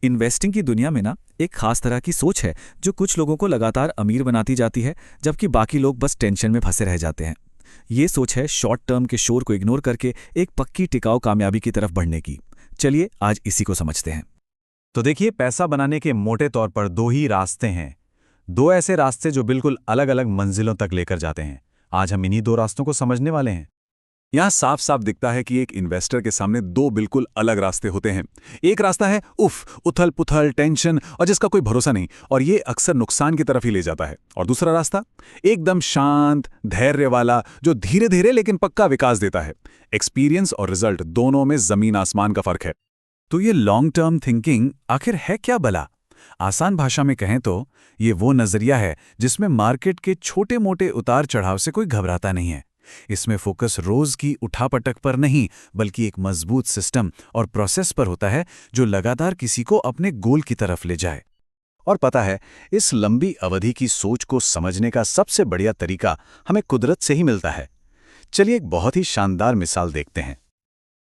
Investing की दुनिया में ना एक खास तरह की सोच है जो कुछ लोगों को लगातार अमीर बनाती जाती है, जबकि बाकी लोग बस टेंशन में फंसे रह जाते हैं। ये सोच है शॉर्ट टर्म के शोर को इग्नोर करके एक पक्की टिकाऊ कामयाबी की तरफ बढ़ने की। चलिए आज इसी को समझते हैं। तो देखिए, पैसा बनाने के मोटे तौर पर दो ही रास्ते हैं। दो ऐसे रास्ते जो बिल्कुल अलग अलग मंजिलों तक लेकर जाते हैं। आज हम इन्हीं दो रास्तों को समझने वाले हैं। यहां साफ साफ दिखता है कि एक इन्वेस्टर के सामने दो बिल्कुल अलग रास्ते होते हैं। एक रास्ता है उथल पुथल, टेंशन और जिसका कोई भरोसा नहीं, और ये अक्सर नुकसान की तरफ ही ले जाता है। और दूसरा रास्ता एकदम शांत, धैर्य वाला, जो धीरे धीरे लेकिन पक्का विकास देता है। एक्सपीरियंस और रिजल्ट दोनों में जमीन आसमान का फर्क है। तो ये लॉन्ग टर्म थिंकिंग आखिर है क्या भला? आसान भाषा में कहें तो ये वो नजरिया है जिसमें मार्केट के छोटे मोटे उतार चढ़ाव से कोई घबराता नहीं है। इसमें फोकस रोज की उठापटक पर नहीं, बल्कि एक मजबूत सिस्टम और प्रोसेस पर होता है जो लगातार किसी को अपने गोल की तरफ ले जाए। और पता है, इस लंबी अवधि की सोच को समझने का सबसे बढ़िया तरीका हमें कुदरत से ही मिलता है। चलिए एक बहुत ही शानदार मिसाल देखते हैं।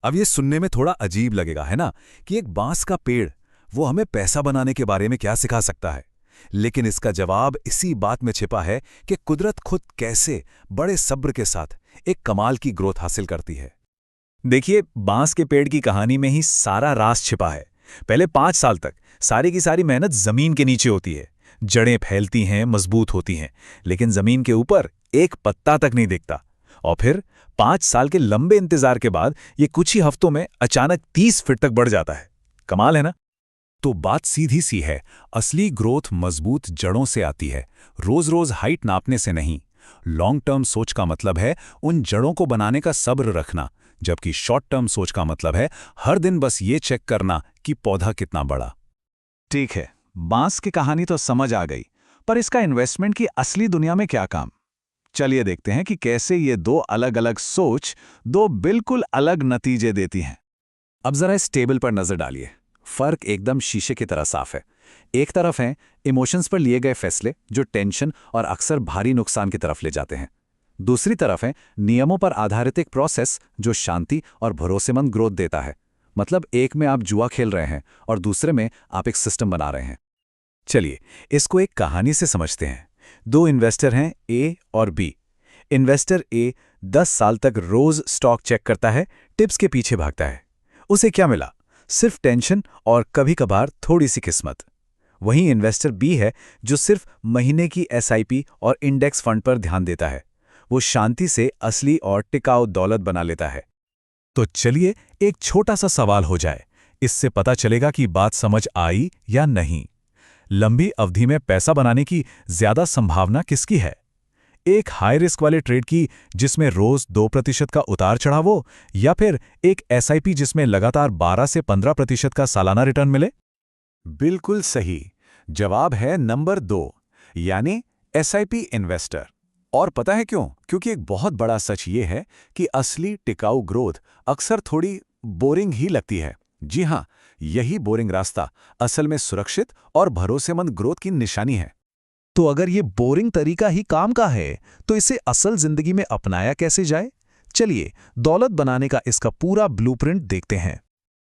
अब ये सुनने में थोड़ा अजीब लगेगा, है ना, कि एक बांस का पेड़ वो हमें पैसा बनाने के बारे में क्या सिखा सकता है। लेकिन इसका जवाब इसी बात में छिपा है कि कुदरत खुद कैसे बड़े सब्र के साथ एक कमाल की ग्रोथ हासिल करती है। देखिए, बांस के पेड़ की कहानी में ही सारा राज छिपा है। पहले 5 साल तक सारी की सारी मेहनत जमीन के नीचे होती है। जड़ें फैलती हैं, मजबूत होती हैं, लेकिन जमीन के ऊपर एक पत्ता तक नहीं दिखता। और फिर 5 साल के लंबे इंतजार के बाद ये कुछ ही हफ्तों में अचानक 30 फीट तक बढ़ जाता है। कमाल है ना? तो बात सीधी सी है, असली ग्रोथ मजबूत जड़ों से आती है, रोज रोज हाइट नापने से नहीं। लॉन्ग टर्म सोच का मतलब है उन जड़ों को बनाने का सब्र रखना, जबकि शॉर्ट टर्म सोच का मतलब है हर दिन बस ये चेक करना कि पौधा कितना बड़ा। ठीक है, बांस की कहानी तो समझ आ गई, पर इसका इन्वेस्टमेंट की असली दुनिया में क्या काम? चलिए देखते हैं कि कैसे ये दो अलग अलग सोच दो बिल्कुल अलग नतीजे देती हैं। अब जरा इस टेबल पर नजर डालिए। फर्क एकदम शीशे की तरह साफ है। एक तरफ हैं इमोशंस पर लिए गए फैसले जो टेंशन और अक्सर भारी नुकसान की तरफ ले जाते हैं। दूसरी तरफ है नियमों पर आधारित एक प्रोसेस जो शांति और भरोसेमंद ग्रोथ देता है। मतलब एक में आप जुआ खेल रहे हैं और दूसरे में आप एक सिस्टम बना रहे हैं। चलिए इसको एक कहानी से समझते हैं। दो इन्वेस्टर हैं, ए और बी। इन्वेस्टर ए 10 साल तक रोज स्टॉक चेक करता है, टिप्स के पीछे भागता है। उसे क्या मिला? सिर्फ टेंशन और कभी कभार थोड़ी सी किस्मत। वहीं इन्वेस्टर बी है जो सिर्फ महीने की एसआईपी और इंडेक्स फंड पर ध्यान देता है। वो शांति से असली और टिकाऊ दौलत बना लेता है। तो चलिए एक छोटा सा सवाल हो जाए, इससे पता चलेगा कि बात समझ आई या नहीं। लंबी अवधि में पैसा बनाने की ज्यादा संभावना किसकी है? एक हाई रिस्क वाले ट्रेड की जिसमें रोज 2% का उतार चढ़ाव हो, या फिर एक एसआईपी जिसमें लगातार 12 से 15% का सालाना रिटर्न मिले? बिल्कुल सही जवाब है नंबर 2, यानी एसआईपी इन्वेस्टर। और पता है क्यों? क्योंकि एक बहुत बड़ा सच ये है कि असली टिकाऊ ग्रोथ अक्सर थोड़ी बोरिंग ही लगती है। जी हां, यही बोरिंग रास्ता असल में सुरक्षित और भरोसेमंद ग्रोथ की निशानी है। तो अगर ये बोरिंग तरीका ही काम का है, तो इसे असल जिंदगी में अपनाया कैसे जाए? चलिए दौलत बनाने का इसका पूरा ब्लूप्रिंट देखते हैं।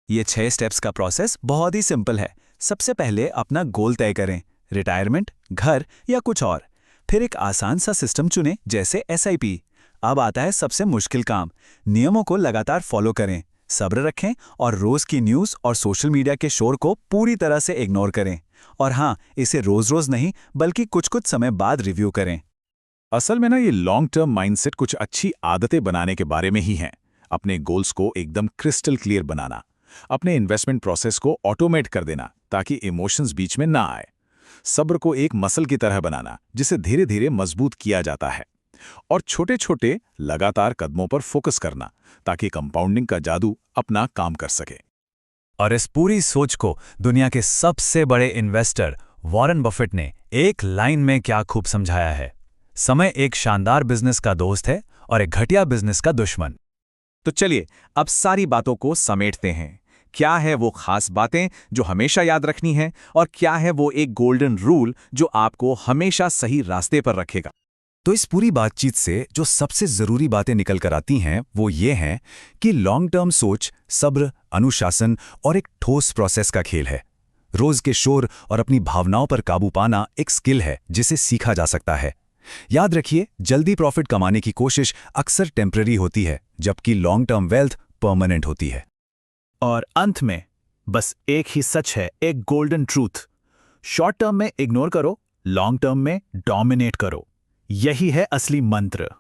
ये 6 स्टेप्स का प्रोसेस बहुत ही सिंपल है। सबसे पहले अपना गोल तय करें, रिटायरमेंट, घर या कुछ और। फिर एक आसान सा सिस्टम चुनें जैसे एसआईपी। अब आता है सबसे मुश्किल काम, नियमों को लगातार फॉलो करें, सब्र रखें और रोज की न्यूज़ और सोशल मीडिया के शोर को पूरी तरह से इग्नोर करें। और हाँ, इसे रोज रोज नहीं बल्कि कुछ कुछ समय बाद रिव्यू करें। असल में ना ये लॉन्ग टर्म माइंडसेट कुछ अच्छी आदतें बनाने के बारे में ही है। अपने गोल्स को एकदम क्रिस्टल क्लियर बनाना, अपने इन्वेस्टमेंट प्रोसेस को ऑटोमेट कर देना ताकि इमोशंस बीच में ना आए, सब्र को एक मसल की तरह बनाना जिसे धीरे धीरे मजबूत किया जाता है, और छोटे छोटे लगातार कदमों पर फोकस करना ताकि कंपाउंडिंग का जादू अपना काम कर सके। और इस पूरी सोच को दुनिया के सबसे बड़े इन्वेस्टर वॉरेन बफेट ने एक लाइन में क्या खूब समझाया है। समय एक शानदार बिजनेस का दोस्त है और एक घटिया बिजनेस का दुश्मन। तो चलिए अब सारी बातों को समेटते हैं। क्या है वो खास बातें जो हमेशा याद रखनी है, और क्या है वो एक गोल्डन रूल जो आपको हमेशा सही रास्ते पर रखेगा? तो इस पूरी बातचीत से जो सबसे जरूरी बातें निकल कर आती हैं वो ये हैं कि लॉन्ग टर्म सोच सब्र, अनुशासन और एक ठोस प्रोसेस का खेल है। रोज के शोर और अपनी भावनाओं पर काबू पाना एक स्किल है जिसे सीखा जा सकता है। याद रखिए, जल्दी प्रॉफिट कमाने की कोशिश अक्सर टेम्पररी होती है, जबकि लॉन्ग टर्म वेल्थ परमानेंट होती है। और अंत में बस एक ही सच है, एक गोल्डन ट्रूथ। शॉर्ट टर्म में इग्नोर करो, लॉन्ग टर्म में डोमिनेट करो। यही है असली मंत्र।